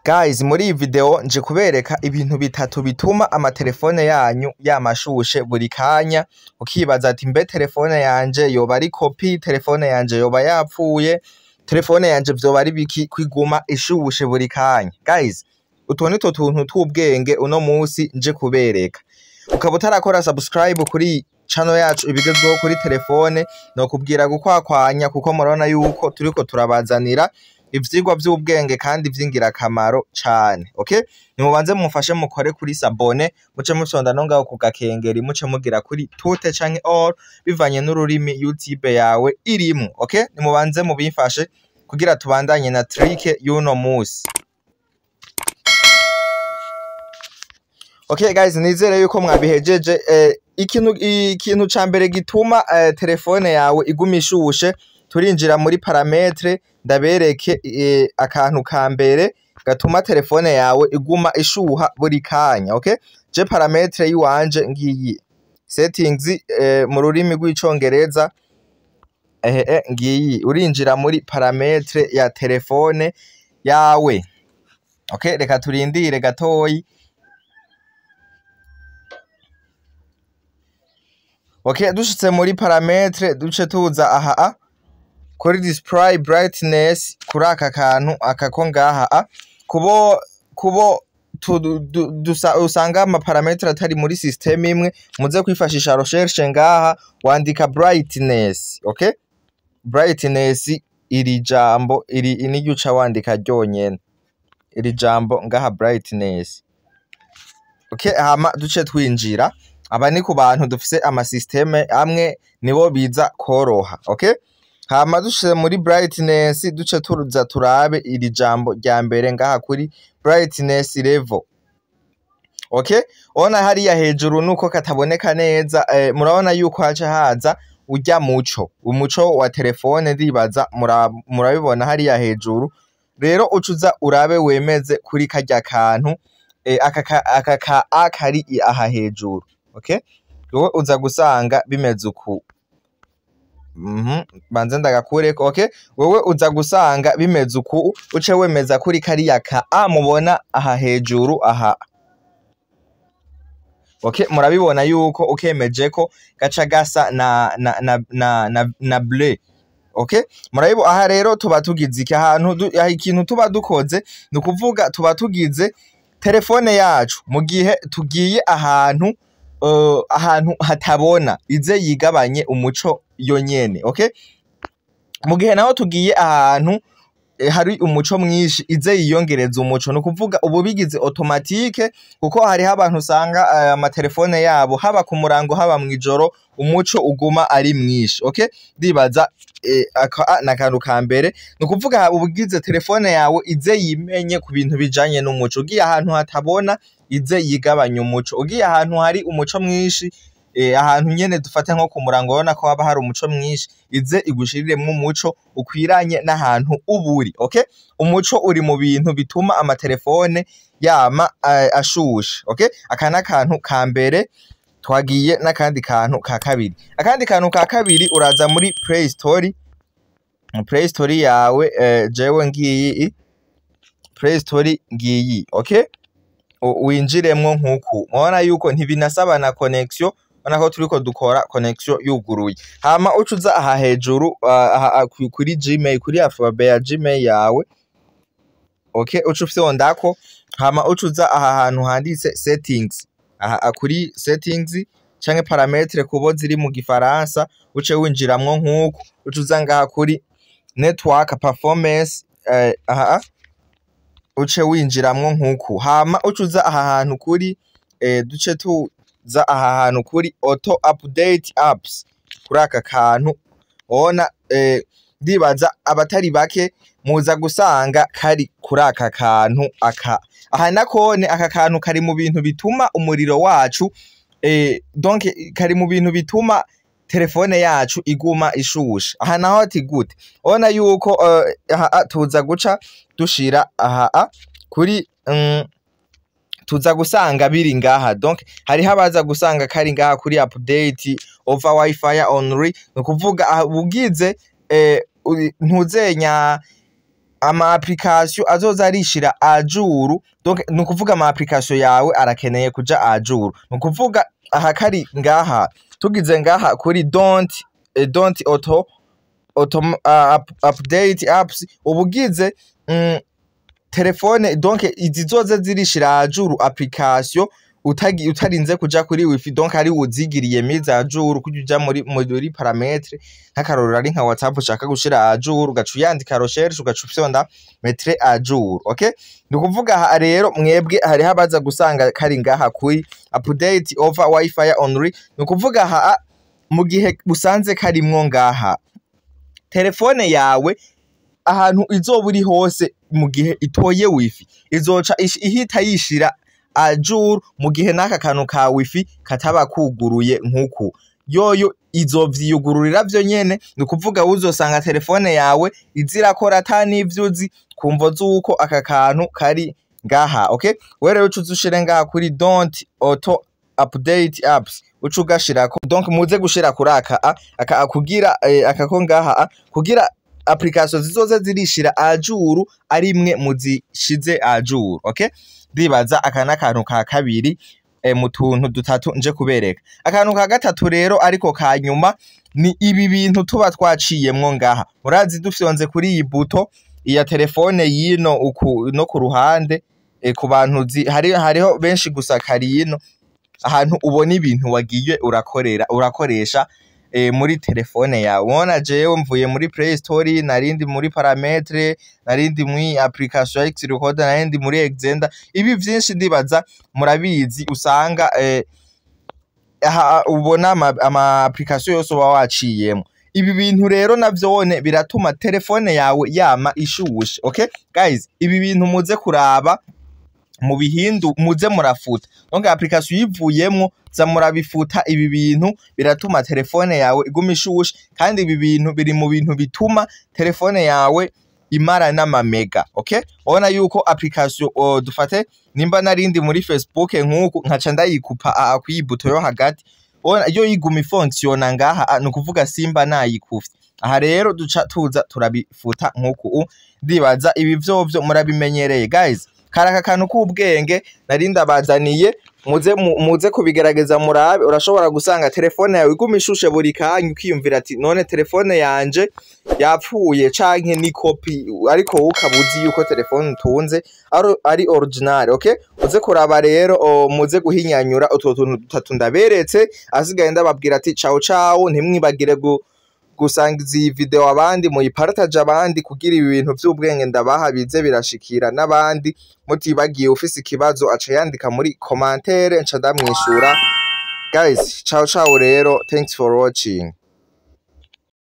Guys, muri iyi video nje kubereka ibintu bitatu bituma amatelefone yanyu yamashushe buri kanya, ukibaza ati mbe telefone yanje yoba ari copy, telefone yanje yoba yapfuye, telefone yanje vyoba ari biki kwiguma ishushe buri kanya. Guys, utwo nitwo tuntu tw'ubwenge uno musi nje kubereka. Ukaba utarakora subscribe kuri channel yacu ibigezweho kuri telefone, no kubwira gukwakwanya kuko murabona yuko turiko turabazanira ivyigwa vy'ubwenge kandi vy'ingirakamaro cane. Okay, nimubanze mumfashe mukore kuri s'abone, muce musonda no ngaho ku gakengeri, muce mugira kuri toute canke all bivanye n'ururimi YouTube yawe irimwo. Okay, nimubanze mubimfashe kugira tubandanye na trick y'uno musi. Okay guys, nizere yuko mwabihejeje. Ikintu ca mbere gituma telefone yawe iguma ishushe, turinjira muri parametre ndabereke akantu ka mbere gatuma telefone yawe iguma ishuha buri kanya. Okay, je parametre yiwanje ngiyi settings mu rurimi rw'icongereza. Ngiyi urinjira muri parametre ya telefone yawe. Okay, reka turindire gatoyi. Okay, dushitse muri parametre duce tuza aha kuri display brightness, kuri aka kantu akako ngaha kubo usanga ama parametre atari muri system imwe, muze kwifashisha recherche ngaha wandika brightness. Okay, brightness iri jambo niryo uca wandika ryonyene, iri jambo ngaha brightness. Okay, hama duce twinjira. Aba ni ku bantu dufise ama systeme amwe nibo biza koroha. Okay, hama dushire muri brightness duce turuza turabe iri jambo rya mbere ngaha kuri brightness level. Okay, ona hariya hejuru nuko kataboneka neza. Murabona yuko haca haza urya muco, umuco wa telefone ndibaza murabibona hariya hejuru. Rero ucuza urabe wemeze kuri karya kantu aka akari aha hejuru. Okay, wowe uza gusanga bimeze uku. Banze ndagakureko. Okay, wowe uza gusanga bimeze uku, uce wemeza kuri kariya ka mubona aha hejuru aha. Okay, murabibona yuko ukemeje ko gaca gasa na bleu. Okay, murabibo aha rero tuba tugize iki ahantu ikintu tuba dukoze ni kuvuga tuba tugize telefone yacu mu gihe tugiye ahantu hatabona ize yigabanye umuco yonyene. Okay, mu gihe naho tugiye ahantu hari umuco mwinshi ize yiyongereza umuco, no kuvuga ubu bigize automatique kuko hari abantu usanga amatelefone yabo haba ku murango haba mwijoro umuco uguma ari mwinshi. Okay, ndibaza nakantu ka mbere no kuvuga ubugize telefone yawe ize yimenye ku bintu bijanye n'umuco. Ugiye ahantu hatabona ize yigabanye umuco, ugiye ahantu hari umuco mwinshi ahantu nyene dufata nko ku murango ubona ko haba hari umuco mwinshi ize igushiriremwo umuco ukwiranye n'ahantu uburi. Okay, umuco uri mu bintu bituma amatelefone yama ashushe. Okay, aka n'akantu ka mbere. Twagiye n'akandi kantu ka kabiri. Akandi kantu ka kabiri uraza muri Play Store. Play Store yawe jewe ngiyi Play Store ngiyi. Okay, winjiremwo nkuku. Mubona yuko ntibinasaba na connection, ubona ko turiko dukora connection yuguruye. Hama ucuza aha hejuru kuri Gmail, kuri alphabet ya Gmail yawe. Okay, ucufyondako hama ucuza aha hantu handitse settings. Aha kuri settings canke parametre kubo ziri mu gifaransa, uce winjiramwo nkuko ucuza ngaha kuri network performance. Uce winjiramwo nkuko hama ucuza aha hantu kuri duce tuza aha hantu kuri auto update apps. Kuri aka kantu ona ndibaza abatari bake muza gusanga kari kuri aka kantu aha nakone aka kantu kari mu bintu bituma umuriro wacu donc kari mu bintu bituma telefone yacu iguma ishusha. Aha naho ati gute, ona yuko tuza guca dushira aha kuri tuza gusanga biri ngaha. Donc hari habaza gusanga kari ngaha kuri update over wifi only, no kuvuga ugize ntuzenya ama application azoza arishira ajuru, donc nukuvuga ama application yawe arakeneye kuja ajuru, nukuvuga aha kari ngaha tugize ngaha kuri don't update apps ubugize telefone, donc izizoze zirishira ajuru application utarinze kuja kuri wifi, donc ari uzigiriye miza ajuru kuja muri parametre nk'akarorero ari nka WhatsApp ushaka gushira ajuru ugaca uyandika recherche ugaca ufyonda metre ajuru. Okay, ndukuvuga aha rero mwebwe hari habaza gusanga kari ngaha kuri update over wifi only, nukuvuga aha mu gihe usanze karimwo ngaha telefone yawe ahantu izoba uri hose mu gihe itoye wifi izoca ihita yishira ajuru mu gihe naka kantu ka wifi kataba kuguruye nkuku yoyo izovyiyugururira vyo nyene, nukuvuga uzosanga telefone yawe izirakora ata n'ivyuzi kumvo zuko aka kantu kari ngaha. Okay, we rero uzushire ngaha kuri don't auto update apps ucugashirako, donc muze gushira kuri aka kugira akako ngaha kugira application zizoze zirishira ajuru ari imwe muzishize ajuru. Okay, ndibaza aka n'akantu ka kabiri mu tuntu dutatu nje kubereka. Akantu ka gatatu rero ariko ka nyuma ni ibi bintu tuba twaciyemwo ngaha, murazi dufyonze kuri iyi buto iya telefone yino no ku ruhande ku bantu hariho benshi gusa karino ahantu ubona ibintu wagiye urakoresha muri telefone yawe. Ubona jewe mvuye muri Play Store, narindi muri parametre, narindi muri application ya Xrecorder, narindi muri Exender. Ibi vyinshi ndibaza murabizi usanga ubona ama application yose uba waciyemo. Ibi bintu rero navyone biratuma telefone yawe yama ishushe. Okay guys, ibi bintu muze kuraba mu bihindu muze murafuta, donc application yivuyemwo za murabifuta. Ibi bintu biratuma telefone yawe iguma ishushe, kandi ibi bintu biri mu bintu bituma telefone yawe imara n'amamega. Okay, ubona yuko application dufate nimba narindi muri Facebook nkuko nkaca ndayikupa kwibuto yo hagati, ubona yo iguma ifunctiona ngaha, nukuvuga simba nayikufye. Aha rero duca tuza turabifuta nkuko. Ndibaza ibi vyovyo murabimenyereye guys, karaka kantu k'ubwenge narinda bazaniye muze kubigerageza murabe. Urashobora gusanga telefone yawe iguma ishushe buri kanya ukiyumvira ati none telefone yanje yapfuye canke ni copy, ariko ukabuzi yuko telefone utunze ari original. Okay, uze kuraba rero muze guhinyanyura utwo tuntu dutatu ndaberetse, asigaye ndababwira ati ciao ciao, ntimwibagire gusangiza iyi video abandi, muyipartage abandi kugira ibi bintu vy'ubwenge ndabaha bize birashikira n'abandi. Mutibagiye ufise ikibazo aca yandika muri commentaire nca ndamwishura. Guys, ciao ciao rero, thanks for watching.